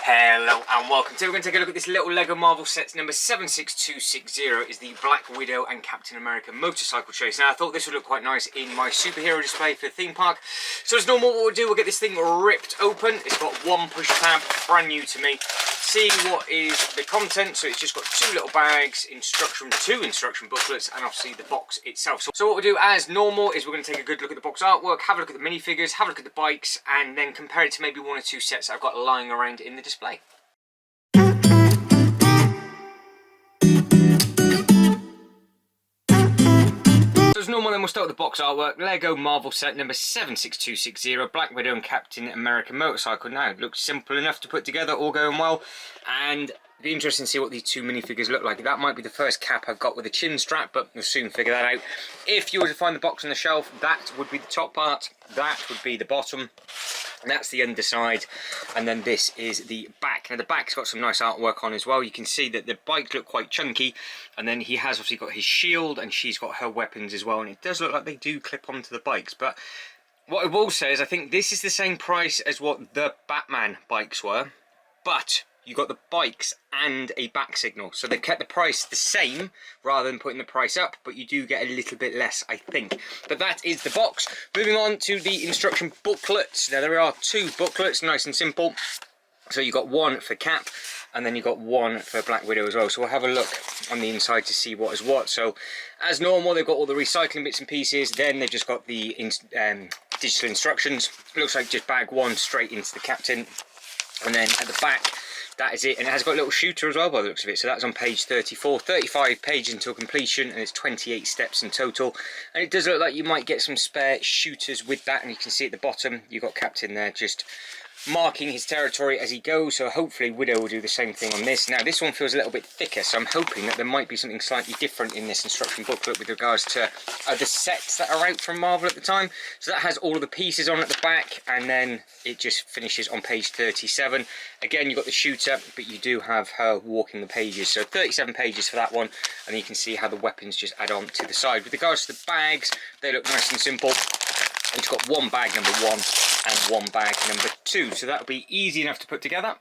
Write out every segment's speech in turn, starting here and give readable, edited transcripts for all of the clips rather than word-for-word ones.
Hello and welcome to. We're going to take a look at this little Lego Marvel set number 76260. Is the Black Widow and Captain America motorcycle chase. Now I thought this would look quite nice in my superhero display for the theme park. So as normal, what we'll do, we'll get this thing ripped open. It's got one push tab, brand new to me. See what is the content. So it's just got two little bags, two instruction booklets, and obviously the box itself. So what we'll do as normal is we're going to take a good look at the box artwork, have a look at the minifigures, have a look at the bikes, and then compare it to maybe one or two sets I've got lying around in the display. So as normal, then we'll start with the box artwork. Lego Marvel set number 76260, Black Widow and Captain America motorcycle. Now it looks simple enough to put together, all going well, and it'd be interesting to see what these two minifigures look like. That might be the first cap I've got with a chin strap, but we'll soon figure that out. If you were to find the box on the shelf, that would be the top part, that would be the bottom, and that's the underside, and then this is the back. Now the back's got some nice artwork on as well. You can see that the bikes look quite chunky, and then he has obviously got his shield and she's got her weapons as well, and it does look like they do clip onto the bikes. But what I will say is I think this is the same price as what the Batman bikes were, but you got the bikes and a back signal, so they've kept the price the same rather than putting the price up, but you do get a little bit less, I think. But that is the box. Moving on to the instruction booklets. Now there are two booklets, nice and simple. So you got one for Cap, and then you got one for Black Widow as well. So we'll have a look on the inside to see what is what. So as normal, they've got all the recycling bits and pieces. Then they've just got the digital instructions. It looks like just bag one straight into the Captain, and then at the back, that is it. And it has got a little shooter as well by the looks of it. So that's on page 34, 35 pages until completion, and it's 28 steps in total. And it does look like you might get some spare shooters with that, and you can see at the bottom you've got Captain there just marking his territory as he goes, so hopefully Widow will do the same thing on this. Now this one feels a little bit thicker, so I'm hoping that there might be something slightly different in this instruction booklet with regards to the sets that are out from Marvel at the time. So that has all of the pieces on at the back, and then it just finishes on page 37. Again, you've got the shooter, but you do have her walking the pages, so 37 pages for that one, and you can see how the weapons just add on to the side. With regards to the bags, they look nice and simple. It's got one bag number one and one bag number two, so that'll be easy enough to put together.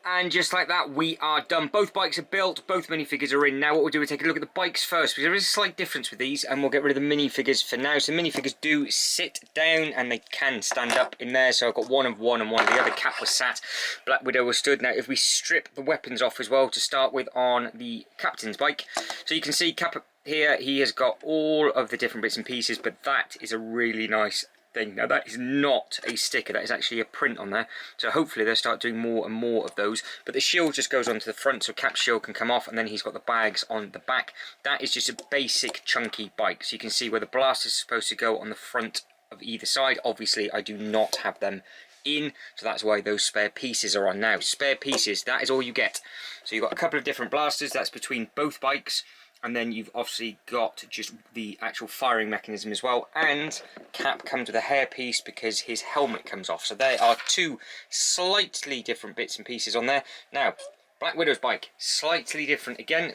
And just like that, we are done. Both bikes are built, both minifigures are in. Now what we'll do is take a look at the bikes first, because there is a slight difference with these, and we'll get rid of the minifigures for now. So minifigures do sit down, and they can stand up in there. So I've got one of one and one of the other. Cap was sat, Black Widow was stood. Now if we strip the weapons off as well, to start with on the Captain's bike, so you can see Cap here, he has got all of the different bits and pieces, but that is a really nice thing. Now that is not a sticker, that is actually a print on there, so hopefully they'll start doing more and more of those. But the shield just goes onto the front, so Cap's shield can come off, and then he's got the bags on the back. That is just a basic chunky bike, so you can see where the blasters are supposed to go on the front of either side. Obviously I do not have them in, so that's why those spare pieces are on now. Spare pieces, that is all you get. So you've got a couple of different blasters, that's between both bikes, and then you've obviously got just the actual firing mechanism as well, and Cap comes with a hairpiece because his helmet comes off. So there are two slightly different bits and pieces on there. Now Black Widow's bike, slightly different again,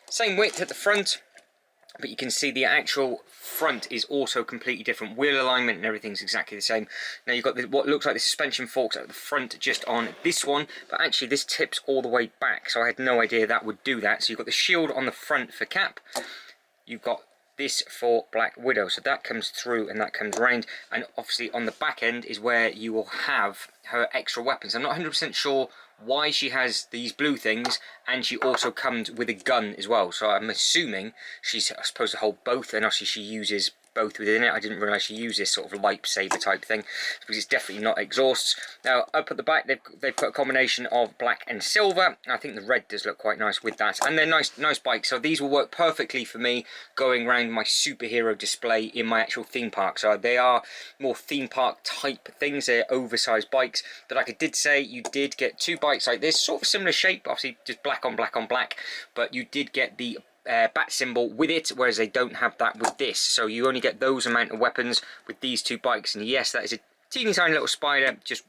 same width at the front, but you can see the actual front is also completely different. Wheel alignment and everything's exactly the same. Now you've got what looks like the suspension forks at the front just on this one, but actually this tips all the way back, so I had no idea that would do that. So you've got the shield on the front for Cap, you've got this for Black Widow, so that comes through and that comes round, and obviously on the back end is where you will have her extra weapons. I'm not 100% sure why she has these blue things, and she also comes with a gun as well, so I'm assuming she's supposed to hold both, and obviously she uses both within it. I didn't realise she used this sort of lightsaber type thing, because it's definitely not exhausts. Now up at the back they've put a combination of black and silver. I think the red does look quite nice with that, and they're nice bikes, so these will work perfectly for me going around my superhero display in my actual theme park. So they are more theme park type things, they're oversized bikes, but like I did say, you did get two bikes like this, sort of similar shape, obviously just black on black on black, but you did get the bat symbol with it, whereas they don't have that with this. So you only get those amount of weapons with these two bikes, and yes, that is a teeny tiny little spider just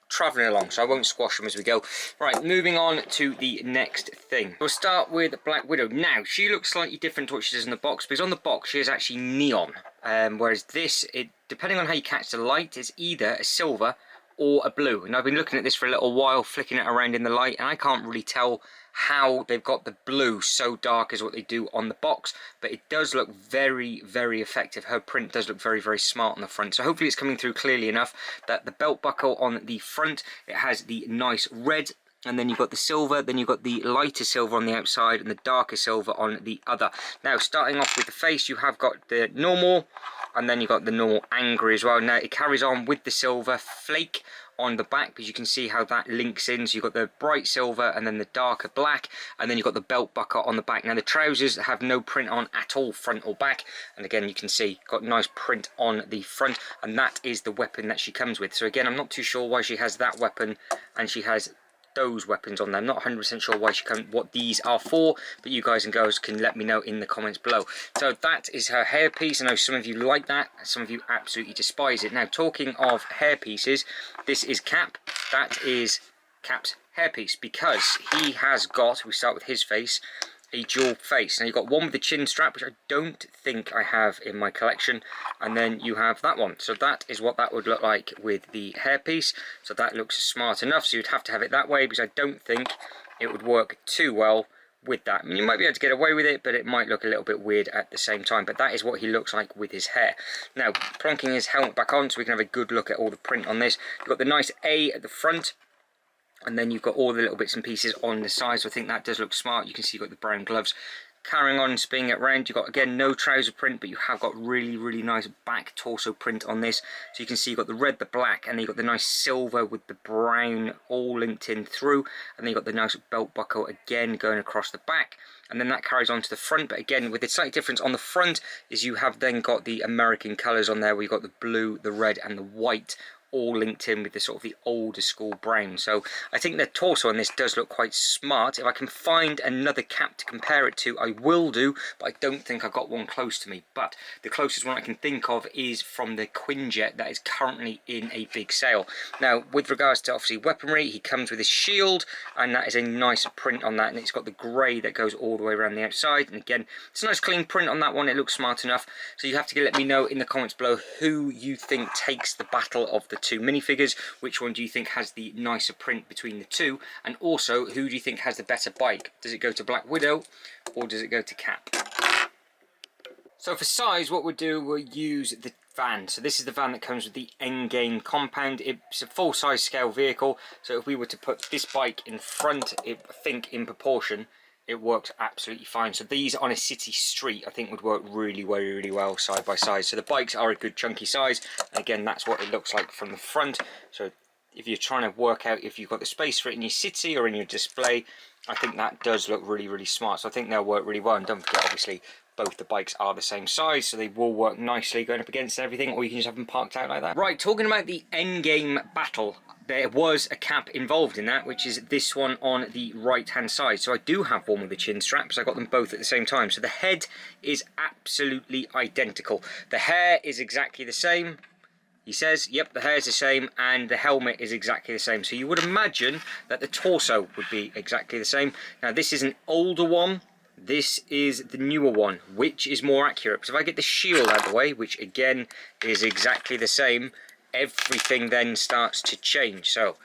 travelling along, so I won't squash them as we go. Right, moving on to the next thing. We'll start with Black Widow. Now she looks slightly different to what she does in the box, because on the box she is actually neon, whereas this, depending on how you catch the light, is either a silver or a blue. And I've been looking at this for a little while, flicking it around in the light, and I can't really tell how they've got the blue so dark as what they do on the box, but it does look very, very effective. Her print does look very, very smart on the front. So hopefully it's coming through clearly enough that the belt buckle on the front, it has the nice red, and then you've got the silver, then you've got the lighter silver on the outside and the darker silver on the other. Now, starting off with the face, you have got the normal, and then you've got the normal angry as well. Now, it carries on with the silver flake on the back, because you can see how that links in. So you've got the bright silver and then the darker black, and then you've got the belt buckle on the back. Now, the trousers have no print on at all, front or back, and again, you can see got nice print on the front, and that is the weapon that she comes with. So again, I'm not too sure why she has that weapon and she has those weapons on there. I'm not 100% sure why what these are for, but you guys and girls can let me know in the comments below. So that is her hairpiece. I know some of you like that, some of you absolutely despise it. Now, talking of hairpieces, this is Cap. That is Cap's hairpiece, because he has got, we start with his face, a dual face. Now, you've got one with the chin strap, which I don't think I have in my collection, and then you have that one. So that is what that would look like with the hairpiece. So that looks smart enough. So you'd have to have it that way, because I don't think it would work too well with that. I mean, you might be able to get away with it, but it might look a little bit weird at the same time. But that is what he looks like with his hair. Now, plonking his helmet back on so we can have a good look at all the print on this. You've got the nice A at the front, and then you've got all the little bits and pieces on the side. So I think that does look smart. You can see you've got the brown gloves. Carrying on and spinning it around, you've got, again, no trouser print, but you have got really, really nice back torso print on this. So you can see you've got the red, the black, and then you've got the nice silver with the brown all linked in through. And then you've got the nice belt buckle again going across the back. And then that carries on to the front, but again, with the slight difference on the front is you have then got the American colours on there, where you've got the blue, the red, and the white all linked in with the sort of the older school brown. So I think the torso on this does look quite smart. If I can find another Cap to compare it to, I will do, but I don't think I've got one close to me. But the closest one I can think of is from the Quinjet that is currently in a big sale. Now, with regards to obviously weaponry, he comes with his shield, and that is a nice print on that, and it's got the grey that goes all the way around the outside. And again, it's a nice clean print on that one. It looks smart enough. So you have to let me know in the comments below who you think takes the battle of the two minifigures. Which one do you think has the nicer print between the two, and also who do you think has the better bike? Does it go to Black Widow or does it go to Cap? So for size, what we'll do, we'll use the van. So this is the van that comes with the Endgame compound. It's a full-size scale vehicle, so if we were to put this bike in front, I think in proportion it works absolutely fine. So these on a city street, I think would work really, really, really well side by side. So the bikes are a good chunky size. And again, that's what it looks like from the front. So if you're trying to work out if you've got the space for it in your city or in your display, I think that does look really, really smart. So I think they'll work really well. And don't forget, obviously, both the bikes are the same size, so they will work nicely going up against everything, or you can just have them parked out like that. Right, talking about the Endgame battle, there was a Cap involved in that, which is this one on the right hand side. So I do have one with the chin straps. I got them both at the same time. So the head is absolutely identical. The hair is exactly the same. He says, yep, the hair is the same, and the helmet is exactly the same. So you would imagine that the torso would be exactly the same. Now, this is an older one. This is the newer one. Which is more accurate? Because if I get the shield out of the way, which again is exactly the same, everything then starts to change. So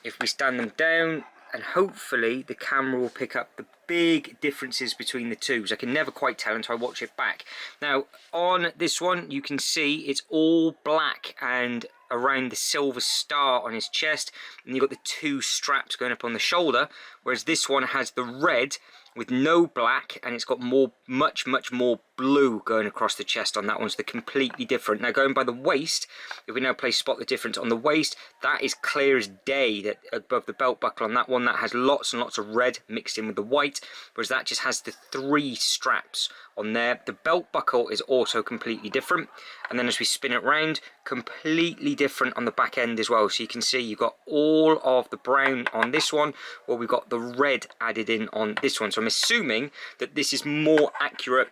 if we stand them down, and hopefully the camera will pick up the big differences between the two. So I can never quite tell until I watch it back. Now on this one, you can see it's all black and around the silver star on his chest, and you've got the two straps going up on the shoulder, whereas this one has the red with no black, and it's got much more blue going across the chest on that one, so they're completely different. Now going by the waist, if we now spot the difference on the waist, that is clear as day, that above the belt buckle on that one, that has lots and lots of red mixed in with the white, whereas that just has the 3 straps on there. The belt buckle is also completely different, and then as we spin it round, completely different on the back end as well. So you can see you've got all of the brown on this one, while we've got the red added in on this one. So I'm assuming that this is more accurate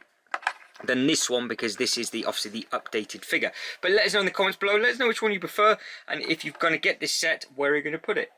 than this one, because this is obviously the updated figure. But let us know in the comments below. Let us know which one you prefer, and if you're going to get this set, where are you going to put it?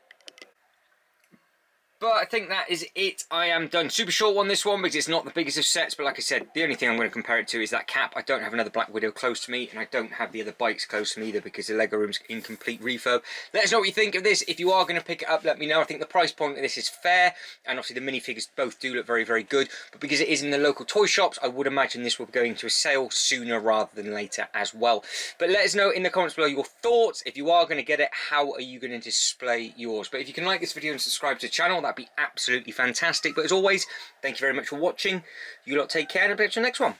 But I think that is it. I am done. Super short one, this one, because it's not the biggest of sets. But like I said, the only thing I'm going to compare it to is that cap. I don't have another Black Widow close to me, and I don't have the other bikes close to me either because the Lego room's in complete refurb. Let us know what you think of this. If you are going to pick it up, let me know. I think the price point of this is fair, and obviously the minifigures both do look very, very good. But because it is in the local toy shops, I would imagine this will be going to a sale sooner rather than later as well. But let us know in the comments below your thoughts. If you are going to get it, how are you going to display yours? But if you can like this video and subscribe to the channel, that'd be absolutely fantastic. But as always, thank you very much for watching. You lot take care, and I'll catch you in the next one.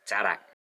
Ta-da.